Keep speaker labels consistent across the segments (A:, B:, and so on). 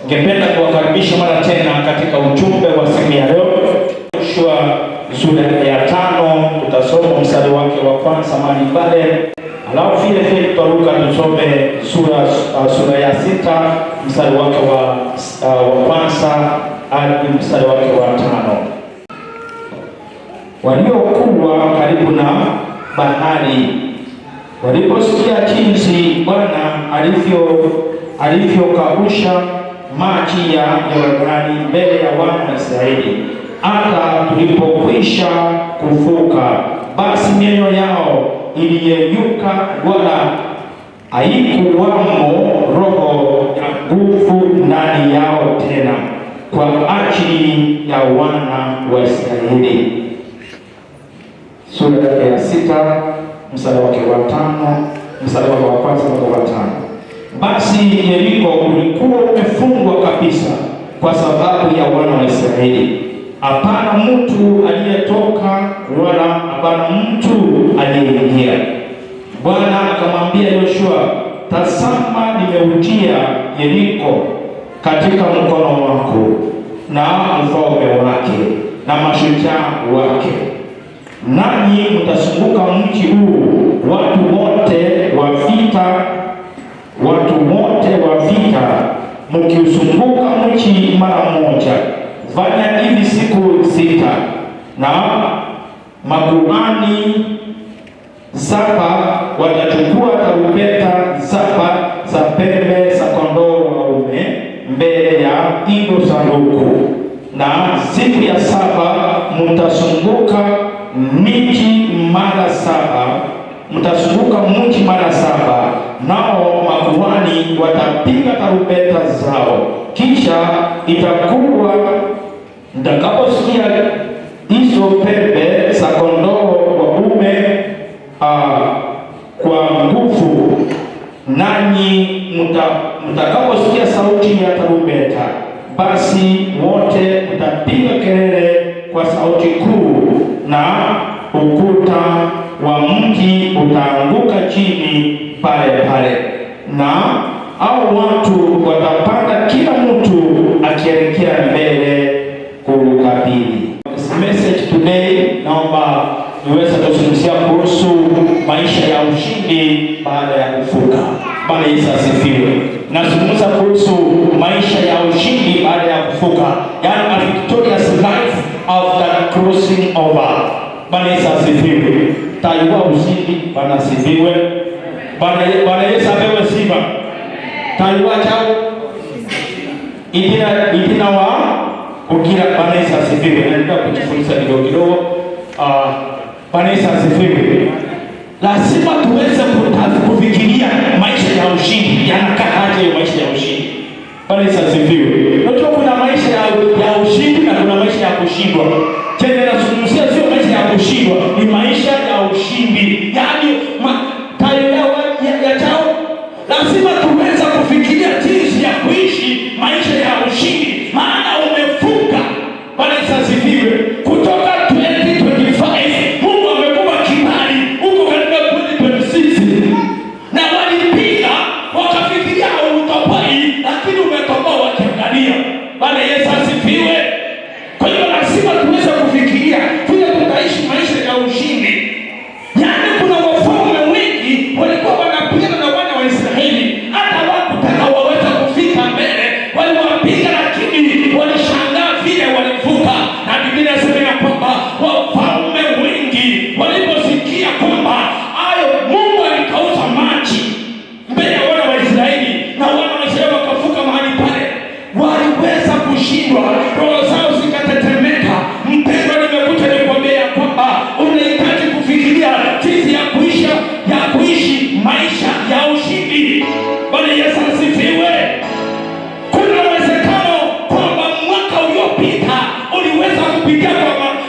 A: Ningependa kuwakaribisha mara tena katika ujumbe wa siku ya leo. Yoshua sura ya 5 tutasoma mstari wake wa kwanza hadi pale. Alafu vile vile tutaruka tusome sura ya 6 mstari wake wa kwanza hadi mstari wake wa 5. Waliokuwa karibu na bahari waliposikia jinsi Bwana alivyokausha maji ya Yordani mbele ya wana wa Israeli, hata tulipokwisha kuvuka, basi mioyo yao iliyeyuka, wala haikuwamo roho ya nguvu ndani yao tena, kwa ajili ya wana wa Israeli. Sura ya 6 mstari wake wa 5, mstari wake wa kwanza mpaka wa 5. Basi Yeriko ulikuwa umefungwa kabisa kwa sababu ya wana wa Israeli. Hapana mtu aliyetoka wala hapana mtu aliyeingia. Bwana akamwambia Yoshua, tazama, nimeutia Yeriko katika mkono wako na mfalme wake na mashujaa wake, nanyi mtazunguka mji huu, watu wote wa vita mkiuzunguka mji mara moja. Fanya hivi siku 6, na makuhani 7 watachukua tarumbeta 7 za pembe za kondoo waume mbele ya hilo sanduku, na siku ya 7 mtazunguka mji mara 7, nao makuhani watapiga tarumbeta zao. Kisha itakuwa mtakaposikia hizo pembe za kondoo waume kwa nguvu, nanyi mtakaposikia sauti ya tarumbeta, basi wote mtapiga kelele kwa sauti kuu, na ukuta wa mji utaanguka chini pale pale, na hao watu watapanda kila mtu akielekea mbele kukabili. Message today, naomba niweze kuzungumzia kuhusu maisha ya ushindi baada ya kuvuka. Bwana Yesu asifiwe. Nazungumza kuhusu maisha ya ushindi baada ya kuvuka, yani a victorious life after crossing over. Bwana Yesu asifiwe. Tayua ushindi. Bwana asifiwe. Bwana Yesu apewe sifa. Tayua chao itina wa ukira. Bwana Yesu asifiwe. Nataka kujifunza kidogo. Bwana Yesu asifiwe. Lazima tuweze kufikiria maisha ya ushindi yanakaaje, maisha ya ushindi. Bwana Yesu asifiwe. Unajua kuna maisha ya ushindi na kuna maisha ya kushindwa. Tena nazungumzia sio maisha ya kushindwa, ni maisha ya ushindi. Yaani ya chao lazima tuweze kufikiria jinsi ya kuishi maisha ya ushindi, maana umevuka. Bwana Yesu asifiwe. Kutoka 2025 Mungu amekupa kibali huko katika 2026, na walipiga wakafikiria utopoi, lakini umetoboa wakiangalia. Bwana Yesu asifiwe. Kwa hiyo lazima tuweze kufikiria vile tutaishi maisha ya ushindi. Yaani kuna wafalme wengi walikuwa wanapigana na wana wa Israeli, hata wakutaka waweza kufika mbele, waliwapiga lakini walishangaa vile walivuka. Na Biblia inasema ya kwamba wafalme wengi waliposikia kwamba hayo Mungu alikauza maji mbele ya wana wa Israeli, na wana wa Israeli wakavuka mahali pale, waliweza kushindwa, roho zao zikatetemeka. Mpendwa, nimekuja nikwambia ya kwamba unahitaji kufikiria jinsi ya kuishi maisha ya ushindi. Bwana Yesu asifiwe. Kuna uwezekano kwamba mwaka uliopita uliweza kupitia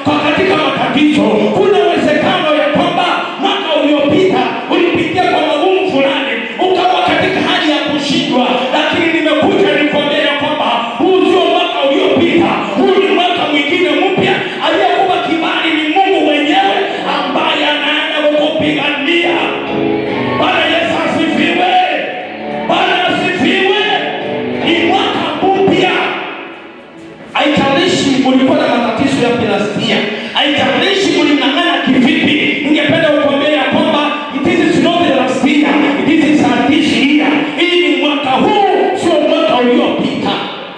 A: kwa katika matatizo. Kuna uwezekano ya kwamba mwaka uliopita ulipitia kwa magumu fulani, ukawa katika hali ya kushindwa, lakini nimekuja nikwambia ya kwamba huu sio mwaka uliopita. Tanzania. Haijalishi uling'ang'ana kivipi, ningependa kukuambia ya kwamba it is not the last year, it is this year. Hii ni mwaka huu, sio mwaka uliopita.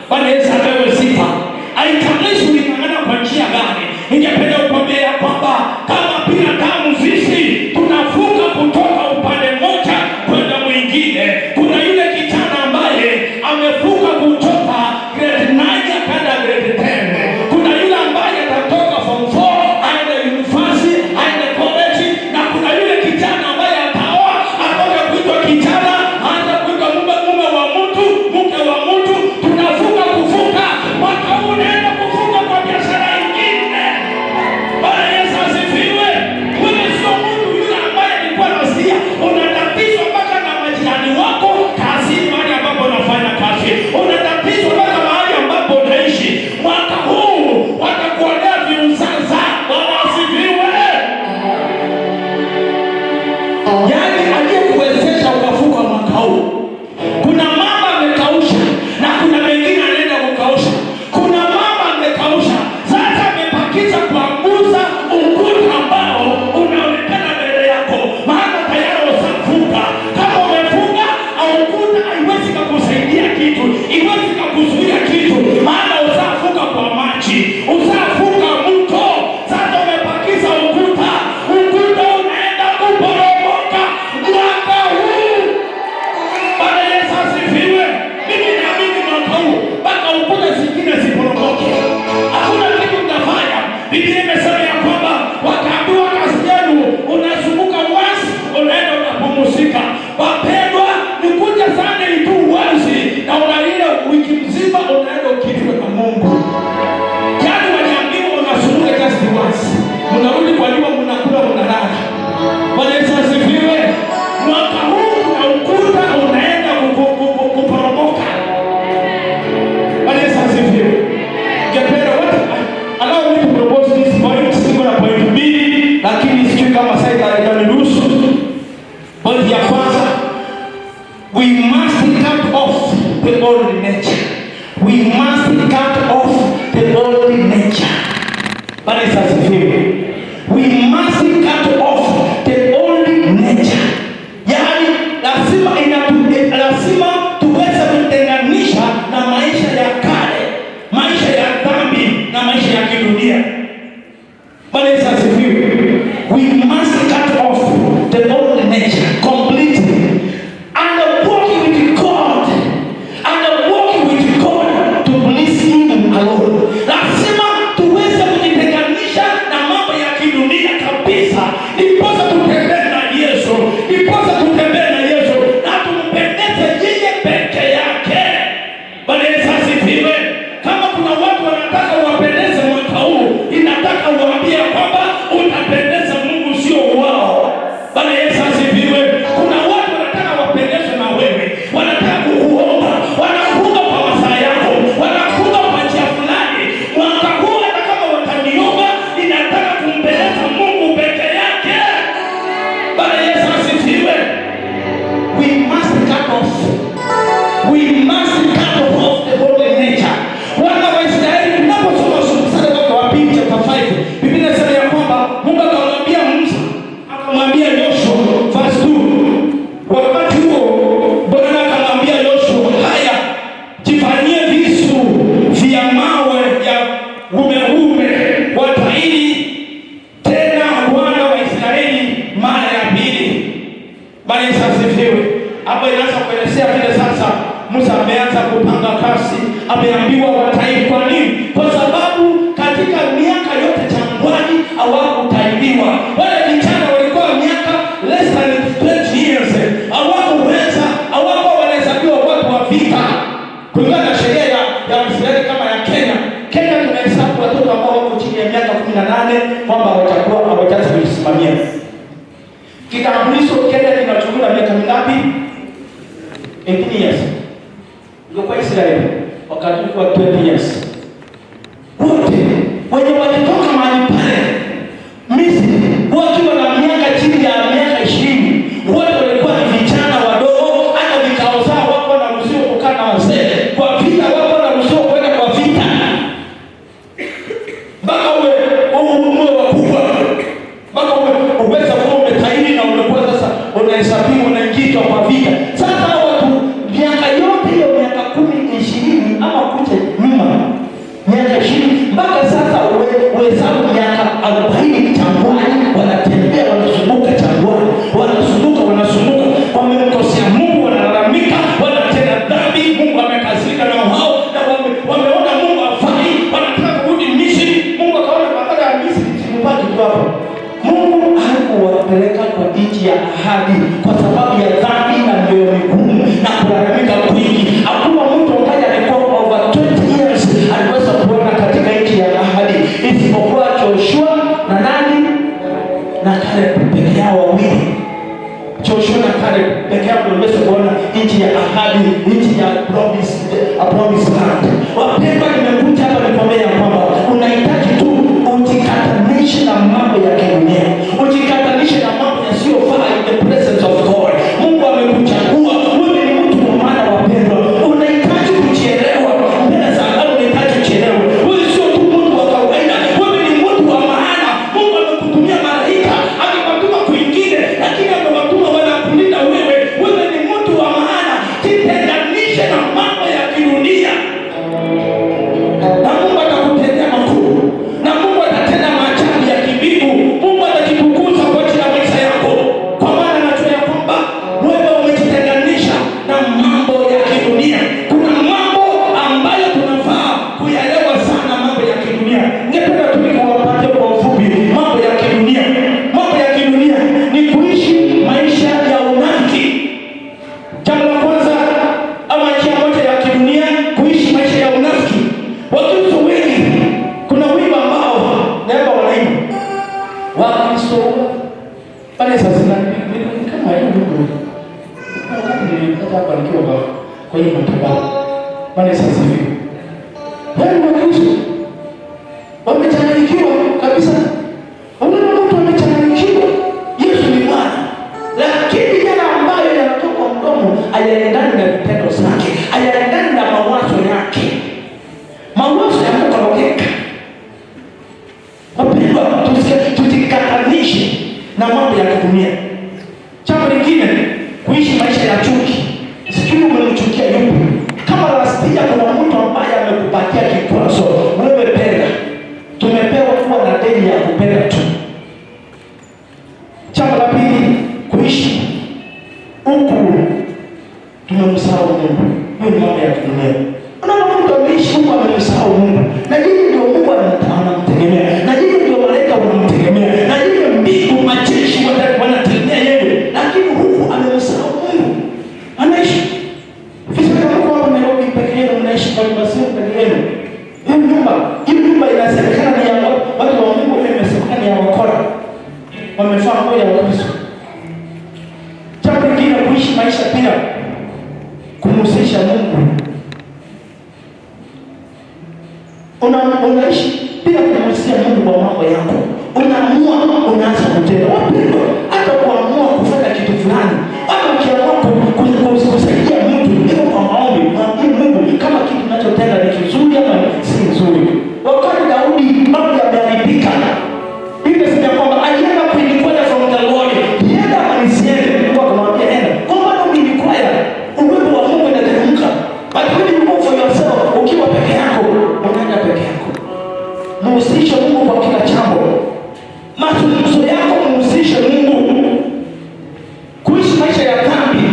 A: Bwana Yesu apewe sifa. Haijalishi uling'ang'ana kwa njia gani, ningependa kukuambia ya kwamba kama binadamu sisi tunavuka kutoka upande mmoja kwenda mwingine. Kuna yule kijana ambaye amevuka kutoka grade 9 kwenda grade 10. Kuna yule ambaye atatoka form 4 aende university, aende college, na kuna yule kijana ambaye ataoa, atoka kuitwa kijana, aanze kuitwa mume wa mtu, mke wa mtu. Tunavuka kuvuka. Mwaka huu unaenda kuvuka kwa biashara nyingine. Bwana Yesu asifiwe. Wewe sio mtu yule ambaye alikuwa nasikia unatatizwa mpaka na majirani wako kazini, mahali ambapo unafanya kazi. Unatatizwa mpaka mahali ambapo unaishi. Mwaka huu watakuonea viuzaza. Bwana asifiwe. Yaani aliyekuwezesha ukavuka mwaka huu. Kuna mama amekausha na kuna mengine anaenda kukausha. Kuna mama amekausha, sasa amepakiza kuanguza ukuta ambao unaonekana mbele yako, maana tayari usavuka. Kama umefunga au ukuta haiwezi kukusaidia kitu, haiwezi kukuzuia kitu, maana usavuka kwa maji, usavuka mto. Sasa umepakiza ukuta, ukuta unaenda kuporomoka mwaka huu. Bwana Yesu asifiwe. Mimi naamini mwaka huu mpaka ukuta zingine ziporomoke. Hakuna kitu mtafanya. Biblia imesema ya kwamba wataambiwa kazi yenu unazunguka wazi, unaenda unapumzika. Wapendwa, ni kuja sana itu wazi na unaenda wiki mzima unaenda ukitwe na Mungu. Yaani wanaambiwa unazunguka just wazi, mnarudi kwa nyumba, mnakula, mnalala. Bwana Yesu asifiwe. Mwaka huu kuna ukuta unaenda kuporomoka. Bwana Yesu asifiwe. Kependa wote, allow me to propose this point. Siko na point mbili, lakini sijui kama sasa itaniruhusu. Point ya kwanza, we must cut off the old nature. We must cut off the old nature. Bwana Yesu asifiwe. We must cut off the old nature. Yaani lazima tuweze kutenganisha na maisha ya kale, maisha ya dhambi na maisha ya kidunia. Bwana Yesu asifiwe. We must cut off the old nature completely and walk with God, and walk with God to please Him alone. Lazima tuweze kujitenganisha na mambo ya kidunia kabisa, ndiposa tutembee na Yesu, ndiposa tutembee na Yesu na tumpendeze yeye peke yake. Bwana Yesu asifiwe. Kama kuna watu wanataka wapendeze mwaka huu, inataka uwaambie kwamba utapendeza Mungu, sio wao. Bwana Yesu asifiwe. Kuna watu wanataka wapendeze na wewe, wanataka kukuomba, wanafunga kwa masaa yako, wanafunga kwa njia fulani. Mwaka huu hata kama wataniomba, inataka kumpendeza Mungu peke yake. Bwana Yesu asifiwe. We must cut off. We must cut off the old nature. Wana wa Israeli, tunaposoma Kutoka wa pili chapter 5, Biblia inasema ya kwamba Mungu akamwambia Musa, akamwambia Yoshua verse 2. Wakati huo Bwana akamwambia Yoshua, haya, jifanyie visu vya mawe ya gumegume, wataili tena wana wa Israeli mara ya pili. Bwana Yesu asifiwe. Hapo inaanza kuelezea vile sasa Musa ameanza kupanga kazi, ameambiwa wataili. Kwa nini? Kwa sababu katika miaka yote jangwani hawakutahiriwa. Wale vijana walikuwa miaka less than 20 years, hawakuwa wanahesabiwa watu wa vita kulingana na sheria ya Israeli kama ya Kenya. Kenya tunahesabu watoto ambao wako chini ya miaka 18 kwamba watakuwa hawajaweza kujisimamia. Kitambulisho Kenya kinachukua miaka mingapi? 18 years. Ndio kwa Israeli wakati kwa 20 years. Wote wenye walitoka mahali pale Misri wakiwa na miaka chini ya miaka 20, wote walikuwa ni vijana wadogo. Hata vikao zao wako wanaruhusiwa kukaa na wazee. Kwa vita wako wanaruhusiwa kwenda kwa vita. Mpaka uwe mpaka sasa uhesabu miaka 40 jangwani, wanatembea wanazunguka jangwani, wanazunguka, wamemkosea Mungu, wanalalamika, wanatenda dhambi, Mungu amekasirika na wao, na wameona Mungu hafai, wanataka kurudi Misri. Mungu akaona badala ya Misri msibaki tu hapo. Mungu hakuwapeleka kwa nchi ya ahadi kwa sababu ya dhambi na mioyo migumu na kulalamika kwingi. Hakuna mtu ambaye alikuwa over 20 years aliweza kuona katika nchi ya ahadi isipokuwa Joshua na nani? Na Caleb peke yao wawili. Joshua na Caleb peke yao waliweza kuona nchi ya ahadi, nchi ya promise land. Wapendwa, nimekuja hapa nikwambia kwamba unahitaji tu ujikatanishe na mambo ya kidunia, ujikatanishe na mambo yasiyofaa in the presence of God. Mungu amekuchagua wewe, ni mtu wa maana. Wapendwa, unahitaji kujielewa mbele za Allah, unahitaji kujielewa wewe sio tu mtu wa kawaida, wewe ni mtu wa maana. Mungu amekutumia malaika, amekutuma kwingine, lakini amewatuma wala kulinda wewe. Wewe ni mtu wa maana. Jitenganishe na mambo ya kidunia, na Mungu atakutendea makuu, na Mungu atatenda maajabu ya kimbingu. Mungu atajitukuza kwa ajili ya maisha yako, kwa maana najua ya kwamba wewe umejitenganisha na mambo ya kidunia. Kuna mambo ambayo tunafaa kuyaelewa sana, mambo ya kidunia. Ningependa tu niwapate kwa ufupi mambo ya kidunia. Mambo ya kidunia ni kuishi maisha ya unafiki. Jambo la kwanza, ama njia moja ya kidunia, kuishi maisha ya unafiki. Wakristo wengi, kuna wimbo ambao naomba wanaimba Wakristo pale sasa, ni kama hiyo ndio wakati nilipata hapa nikiwa kwa hiyo mtabao pale sasa hivi, wale Wakristo wamechanganyikiwa kabisa. Unaona mtu amechanganyikiwa, Yesu ni Bwana, lakini yale ambayo yanatoka mdomo hayaendani na vitendo zake, hayaendani na mawazo yake. Mawazo yamekorogeka. Wapendwa, tujikatanishe na mambo ya kidunia. Jambo lingine, kuishi maisha ya chuki. Sijui umemchukia yupi. Kama rastia kuna mtu ambaye amekupatia kikwazo, wewe penda. Tumepewa kuwa na deni ya kupenda tu. Jambo la pili, kuishi huku tumemsahau Mungu. Hiyo ni mambo ya kidunia. Unaona mtu ameishi huku amemsahau Mungu, na yeye ndio Mungu anamtegemea, na yeye ndio malaika wanamtegemea, na yeye mbingu majeshi wanategemea yeye, lakini huku amemsahau Mungu. Anaishi vizuri kama kwa Nairobi peke yake, mnaishi kwa nyumba sio peke yenu. Hii nyumba inasemekana ni ya watu wa Mungu, imesemekana ni ya wakora. Wamefanya moyo ya Kristo. Jambo lingine, kuishi maisha bila kumhusisha Mungu. Unaishi bila kumhusisha Mungu kwa mambo yako. Unaamua, unaanza kutenda. Wapendwa, hata kuamua kufanya kitu fulani, hata ukiamua kusaidia mtu ndio kwa maombi, mwambie Mungu kama kitu unachotenda ni kizuri ama si nzuri. Wakati Daudi mambo yameharibika, Biblia inasema kwamba alienda kuinquire from the Lord, yenda manisiende. Mungu akamwambia enda, kwa maana ukiinquire uwepo wa Mungu unateremka. But when you go for yourself, ukiwa peke yako, unaenda peke yako. Muhusishe Mungu kwa kila jambo. Mazungumzo yako muhusishe Mungu. Kuishi maisha ya dhambi.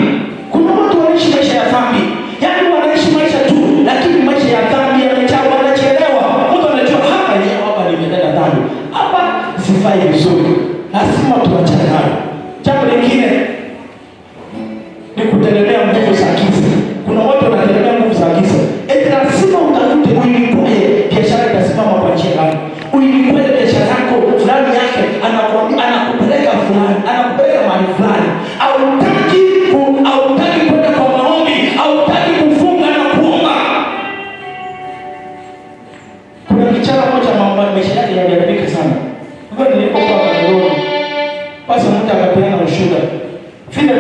A: Kuna watu wanaishi maisha ya dhambi, yaani wanaishi maisha tu, lakini maisha ya dhambi yamejaa, wanachelewa. Mtu anajua hapa nimetenda dhambi, hapa sifai vizuri, lazima tuachane nayo. Jambo lingine ni kutegemea nguvu za giza. Kuna watu wanategemea nguvu za giza. Lazima utakute uilikuwe biashara itasimama kwa njia gani? Uilikuwe biashara yako fulani yake anakuambia anakupeleka fulani, anakupeleka mahali fulani. Hautaki kwenda kwa maombi, hautaki kufunga na kuomba. Kuna kijana mmoja maisha yake yaliharibika sana. Kwa nilipokuwa kwa Nairobi, basi mtu akapeana ushuhuda. Vile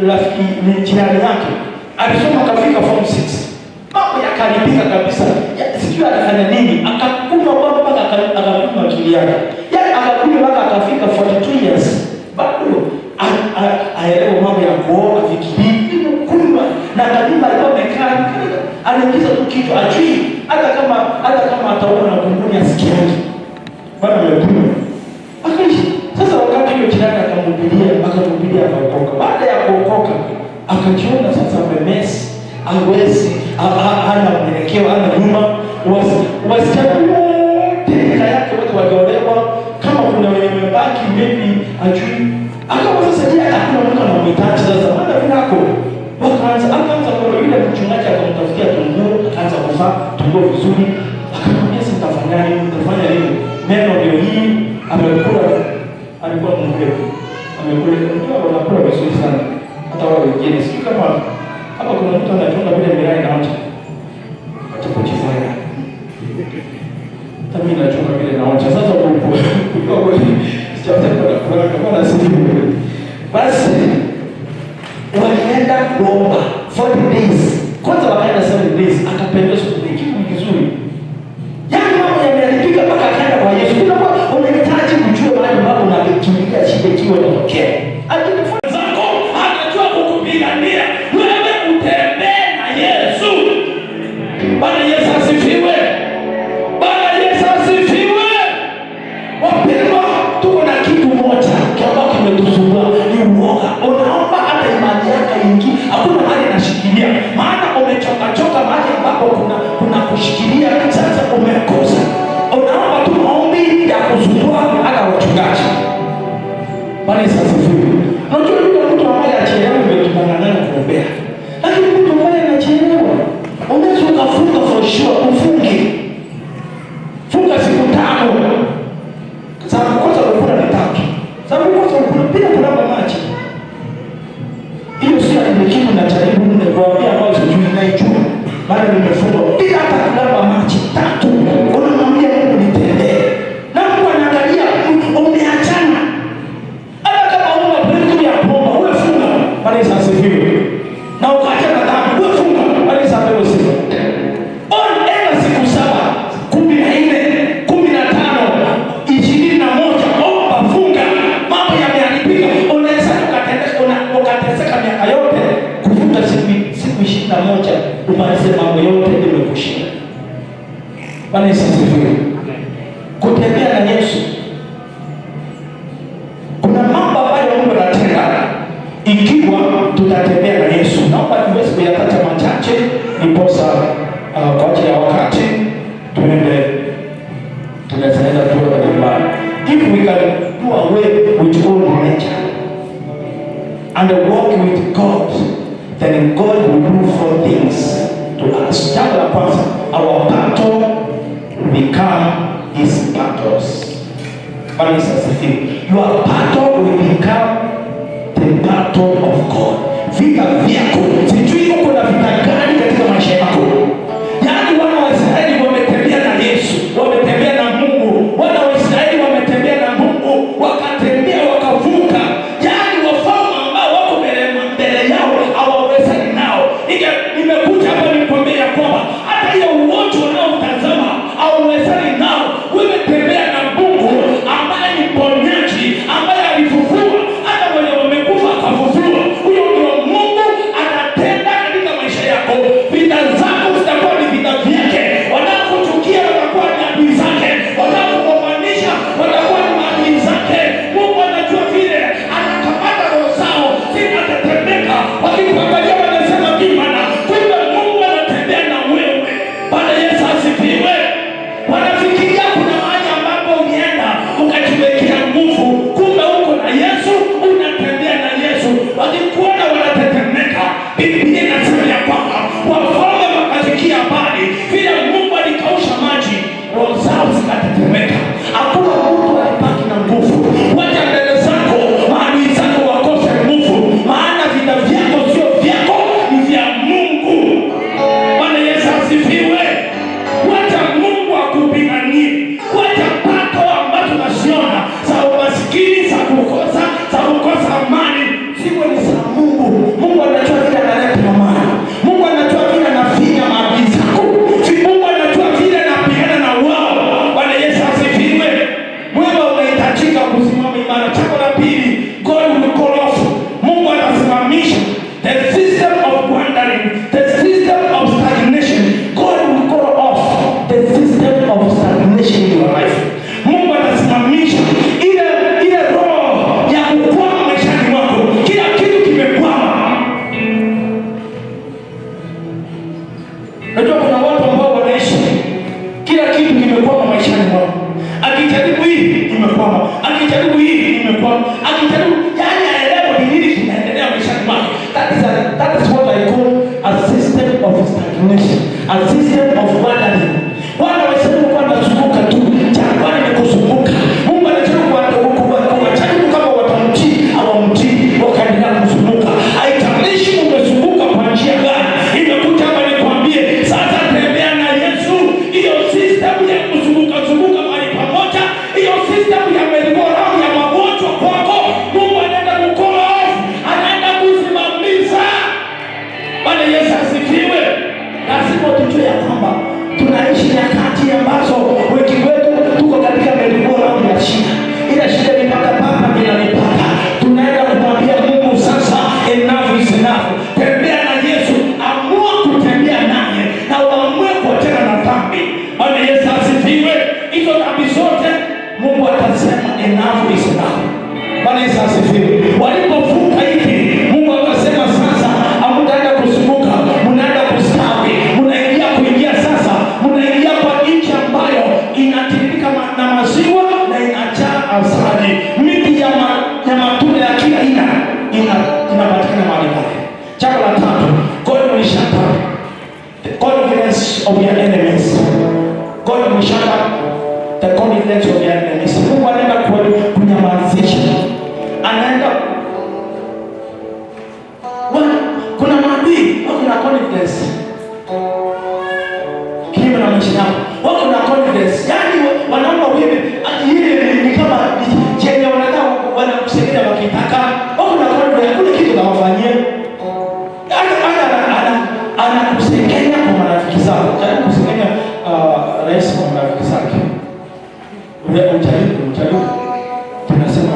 A: rafiki ni jirani yake, alisoma kafika form 6. Mambo yakaribika kabisa. Sijui alifanya nini, akakunywa pombe mpaka akakunywa akili yake. Yaani akakunywa mpaka akafika 42 years. Bado aelewa mambo ya kuoga vitu hivi kunywa, na kadiba alikuwa amekaa anaingiza tu kichwa ajui, hata kama ataona na kunguni asikiaje. Bwana amekuja. Akaishi. Sasa wakati hiyo jirani akamhubiria akaokoka. Baada ya kuokoka akajiona sasa amemesi, hawezi, hana mwelekeo, hana nyuma. Wasichana wote yake wote waliolewa, kama kuna wenye wamebaki maybe ajui. Akawa sasa je, hakuna mtu anamhitaji sasa. Maana vinako akaanza kwa yule mchungaji akamtafutia tunguu, akaanza kuvaa tunguu vizuri. Akamwambia sasa mtafanya nini? Neno ndio hii amekula, alikuwa mrefu. Amekula ndio anakula vizuri sana. Hata wao wengine sio kama hapa kuna mtu anachunga vile mirai na acha kujifanya. Hata mimi nachunga vile naocha. Sasa kwa sijataka kwa kama nasibu. Basi wakaenda kuomba 40 days. Kwanza wakaenda 7 days, akapendezwa kitu kizuri. Yaani mambo yameharibika mpaka akaenda kwa Yesu. Unakuwa unahitaji kujua mahali ambapo unakimbilia shida ikiwa inatokea. Akifunza zako anajua kukupigania. Wewe utembee na Yesu. Bwana Yesu asifiwe. Bwana Yesu asifiwe. Wapendwa, tuko na kitu moja ambacho kimetusumbua, ni uoga. Unaomba hata imani yako ingi, hakuna mahali inashikilia. Maana umechoka mahali ambapo kuna kushikilia, sasa umekosa. Unaomba tu maombi ya kusumbua hata wachungaji. Bwana Yesu asifiwe. Unajua yule mtu ambaye achelewa umetungana kuombea. Lakini mtu ambaye anachelewa, unaweza ukafunga for sure, ufunge. Funga siku 5. Sababu kwanza ukula ni 3. Sababu kwanza ukula pia kuna maji. Hiyo sio kitu na jaribu kuambia ambao sijui naijua. Maana nimefunga bila hata kulamba maji 3. Unamwambia Mungu nitendee. Na Mungu anaangalia umeachana. Hata kama una breakthrough ya kuomba, wewe funga. Bwana Yesu asifiwe. Na ukaachana dhambi, wewe funga. Bwana Yesu asifiwe. Enda siku 7, 14, 15, 21, omba, funga. Mambo yameharibika. Unaweza ukateseka miaka yote kuvuta siku 21 umalize mambo yote imekushinda. Bwana Yesu asifiwe. Kutembea na Yesu, kuna mambo ambayo Mungu anatenda ikiwa tutatembea na Yesu. Naomba tuweze kuyataja machache ndiposa kwa ajili ya wakati tunaenda tuwe nyumbani. If we can do away with all nature and walk with God, then God will do 4 things to us. Jambo la kwanza, our battle become his battles. Bwana Yesu asifiwe. Your battle will become the battle of God. Vita vyako, sijui uko na vita gani katika maisha yako. Yaani wana wa Israeli wametembea na Yesu, wametembea na Mungu. Wana wa Israeli wametembea na Mungu, wakatembea wakavuka. Yaani wafalme ambao wako mbele yao hawawezani nao. Nimekuja hapa nikwambia kwamba hata hiyo ugonjwa unaotazama hauwezani nao. Wewe tembea na Mungu ambaye ni mponyaji, ambaye alifufua hata wale wamekufa akafufua. Huyo ndio Mungu anatenda katika maisha yako. Vita zako zitakuwa ni vita vyake. Wanakuchukia watakuwa ni adui zake, wanakugomanisha watakuwa ni maadui zake. Mungu anajua vile anakamata roho zao zinatetemeka, wakikuangalia wanasema kimana, kumbe Mungu anatembea na wewe. Bwana Yesu asifiwe. Wanafikiria kuna mahali ambapo ulienda ukajiwekea nguvu, kumbe uko na Yesu, unatembea na Yesu. Wakikuona wanatetemeka. Biblia inasema ya kwamba wafalme wakafikia habari vile Mungu alikausha maji, roho zao zikatetemeka. Hakuna mtu alibaki na nguvu. Wacha mbele zako maadui zako wakose nguvu, maana vita vyako sio vyako, ni vya Mungu. Bwana Yesu asifiwe. Wacha Mungu akupiganie. Wacha pato ambazo unasiona za umaskini, za kukosa amani, siwe ni za Mungu. Mungu anajua vile analeta amani. Mungu anajua vile anafinya maadui zako. Mungu anajua vile anapigana na wao. Bwana Yesu asifiwe. imekwama maishani mwao, akijaribu hii imekwama, akijaribu hii imekwama, akijaribu yani aelewe ni nini kinaendelea maishani mwake. That is what I call a system of stagnation, a system of wandering. Bwana wasema kwamba zunguka tu, jangwani ni kuzunguka. Mungu anajaribu kuwajaribu kama watamtii au wamtii, wakaendelea kuzunguka. Haijalishi umezunguka kwa njia gani, imekuja hapa nikwambie sasa, tembea na Yesu. Hiyo system ya kuzunguka mahali pamoja, hiyo system ya merry-go-round ya magonjwa kwako, Mungu anaenda kukola off, anaenda kusimamisha. Bwana Yesu asifiwe. Lazima tujue ya kwamba tunaishi nyakati ambazo wengi wetu tuko katika merry-go-round ya shida. Ila shida mipaka papa bila mipaka. Tunaenda kumwambia Mungu sasa, enough is enough. Tembea na Yesu, amua kutembea naye na uamue kuachana na dhambi. Bwana Yesu asifiwe. Hizo dhambi zote Mungu atasema enough is enough. Bwana Yesu asifiwe. Walipovuka hivi, Mungu akasema sasa hamtaenda kuzunguka, mnaenda kustawi, mnaingia sasa, mnaingia kwa nchi ambayo inatiririka na maziwa na inajaa asali. Miti ya matunda ya kila aina inapatikana mahali pale. Jambo la tatu, God will shut up the confidence of your enemies. God will shut up the confidence of your enemies. Mungu anaenda kunyamazisha, anaenda kuna maadui wako na confidence kinyume na maisha yao, wako na confidence, yani wanaomba wewe ile ni kama chenye wanataka wanakusaidia wakitaka, wako na confidence kule kitu kawafanyia, anakusaidia kwa marafiki zao, karibu kusaidia rais kwa marafiki zake. Ujaribu tunasema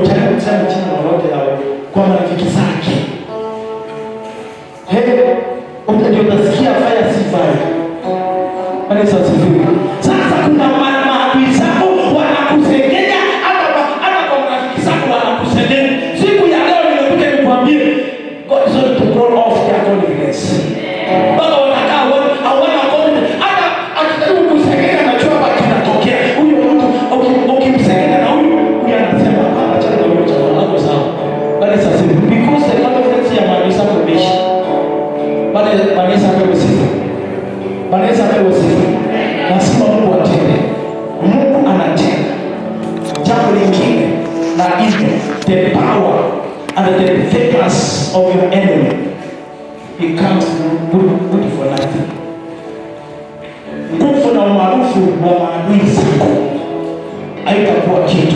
A: ujaribu kusema chini lolote lao kwa marafiki zake. Ndio utasikia fire si fire. Bwana Yesu asifiwe. Sasa kuna maadui zako wanakusengenya, hata kwa marafiki zako wanakusengenya. Siku ya leo nimekuja nikwambie God is going to blow off their confidence. Baba wanakaa hawana confidence. Hata akijaribu kusengenya na chua hapa kinatokea. Huyo mtu ukimsengenya na huyu anasema acha na huyo chama lako sawa. Bwana Yesu asifiwe. Because the confidence ya maadui zako imeisha. Bwana Yesu asifiwe. Bwana Yesu asifiwe. Lazima Mungu atende. Mungu anatenda. Jambo lingine na hivyo, the power and the favors of your enemy becomes good for nothing. Nguvu na umaarufu wa maadui zako haitakuwa kitu.